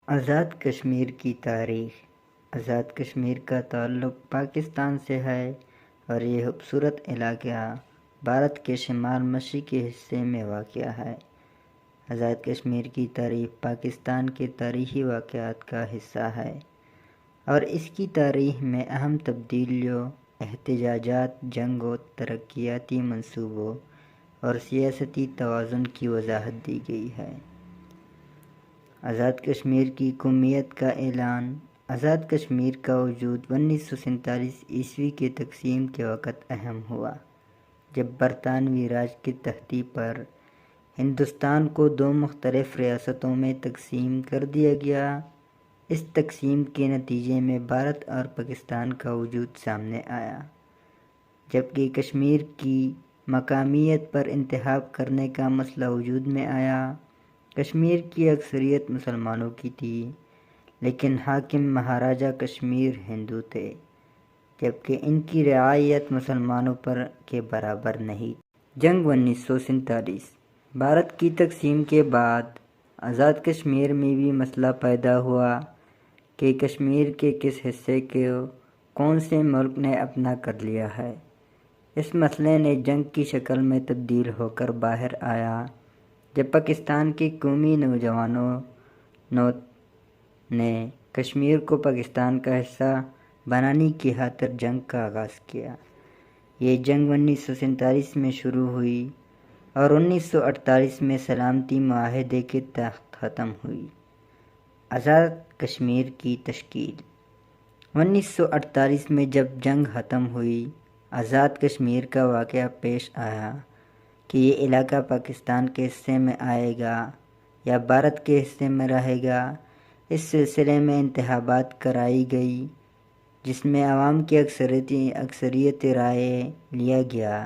آزاد کشمیر کی تاریخ۔ آزاد کشمیر کا تعلق پاکستان سے ہے اور یہ خوبصورت علاقہ بھارت کے شمال مشرقی حصے میں واقع ہے۔ آزاد کشمیر کی تاریخ پاکستان کے تاریخی واقعات کا حصہ ہے اور اس کی تاریخ میں اہم تبدیلیوں، احتجاجات، جنگوں، ترقیاتی منصوبوں اور سیاسی توازن کی وضاحت دی گئی ہے۔ آزاد کشمیر کی قومیت کا اعلان۔ آزاد کشمیر کا وجود 1947 عیسوی کے تقسیم کے وقت اہم ہوا، جب برطانوی راج کے تحتی پر ہندوستان کو دو مختلف ریاستوں میں تقسیم کر دیا گیا۔ اس تقسیم کے نتیجے میں بھارت اور پاکستان کا وجود سامنے آیا، جبکہ کشمیر کی مقامیت پر انتخاب کرنے کا مسئلہ وجود میں آیا۔ کشمیر کی اکثریت مسلمانوں کی تھی، لیکن حاکم مہاراجہ کشمیر ہندو تھے، جبکہ ان کی رعایت مسلمانوں پر کے برابر نہیں تھی۔ جنگ 1947۔ بھارت کی تقسیم کے بعد آزاد کشمیر میں بھی مسئلہ پیدا ہوا کہ کشمیر کے کس حصے کو کون سے ملک نے اپنا کر لیا ہے۔ اس مسئلے نے جنگ کی شکل میں تبدیل ہو کر باہر آیا جب پاکستان کے قومی نوجوانوں نے کشمیر کو پاکستان کا حصہ بنانے کی خاطر جنگ کا آغاز کیا۔ یہ جنگ 1947 میں شروع ہوئی اور 1948 میں سلامتی معاہدے کے تحت ختم ہوئی۔ آزاد کشمیر کی تشکیل۔ 1948 میں جب جنگ ختم ہوئی، آزاد کشمیر کا واقعہ پیش آیا کہ یہ علاقہ پاکستان کے حصے میں آئے گا یا بھارت کے حصے میں رہے گا۔ اس سلسلے میں انتخابات کرائی گئی، جس میں عوام کی اکثریت رائے لیا گیا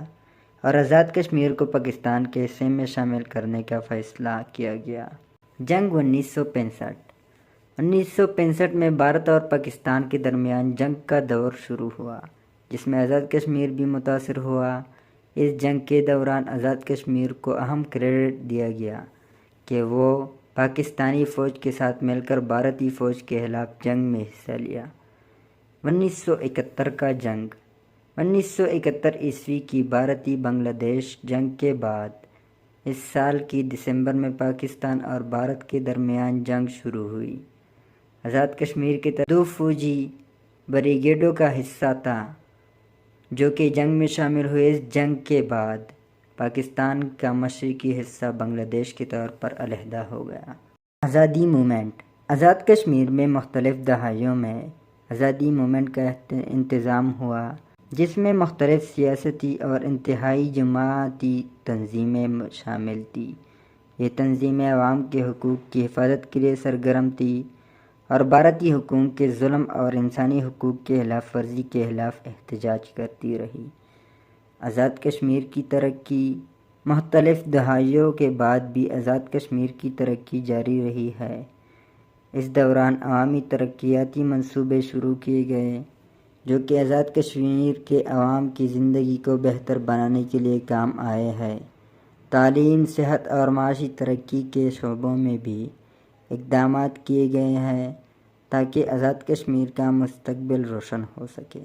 اور آزاد کشمیر کو پاکستان کے حصے میں شامل کرنے کا فیصلہ کیا گیا۔ جنگ 1965۔ 1965 میں بھارت اور پاکستان کے درمیان جنگ کا دور شروع ہوا، جس میں آزاد کشمیر بھی متاثر ہوا۔ اس جنگ کے دوران آزاد کشمیر کو اہم کریڈٹ دیا گیا کہ وہ پاکستانی فوج کے ساتھ مل کر بھارتی فوج کے خلاف جنگ میں حصہ لیا۔ 1971 کا جنگ۔ 1971 عیسوی کی بھارتی بنگلہ دیش جنگ کے بعد اس سال کی دسمبر میں پاکستان اور بھارت کے درمیان جنگ شروع ہوئی۔ آزاد کشمیر کے تحت 2 فوجی بریگیڈوں کا حصہ تھا جو کہ جنگ میں شامل ہوئے۔ اس جنگ کے بعد پاکستان کا مشرقی حصہ بنگلہ دیش کے طور پر علیحدہ ہو گیا۔ آزادی موومنٹ۔ آزاد کشمیر میں مختلف دہائیوں میں آزادی موومنٹ کا انتظام ہوا، جس میں مختلف سیاسی اور انتہائی جماعتی تنظیمیں شامل تھیں۔ یہ تنظیمیں عوام کے حقوق کی حفاظت کے لیے سرگرم تھیں اور بھارتی حکومت کے ظلم اور انسانی حقوق کی خلاف ورزی کے خلاف احتجاج کرتی رہیں۔ آزاد کشمیر کی ترقی۔ مختلف دہائیوں کے بعد بھی آزاد کشمیر کی ترقی جاری رہی ہے۔ اس دوران عوامی ترقیاتی منصوبے شروع کیے گئے جو کہ آزاد کشمیر کے عوام کی زندگی کو بہتر بنانے کے لیے کام آئے ہیں۔ تعلیم، صحت اور معاشی ترقی کے شعبوں میں بھی اقدامات کیے گئے ہیں تاکہ آزاد کشمیر کا مستقبل روشن ہو سکے۔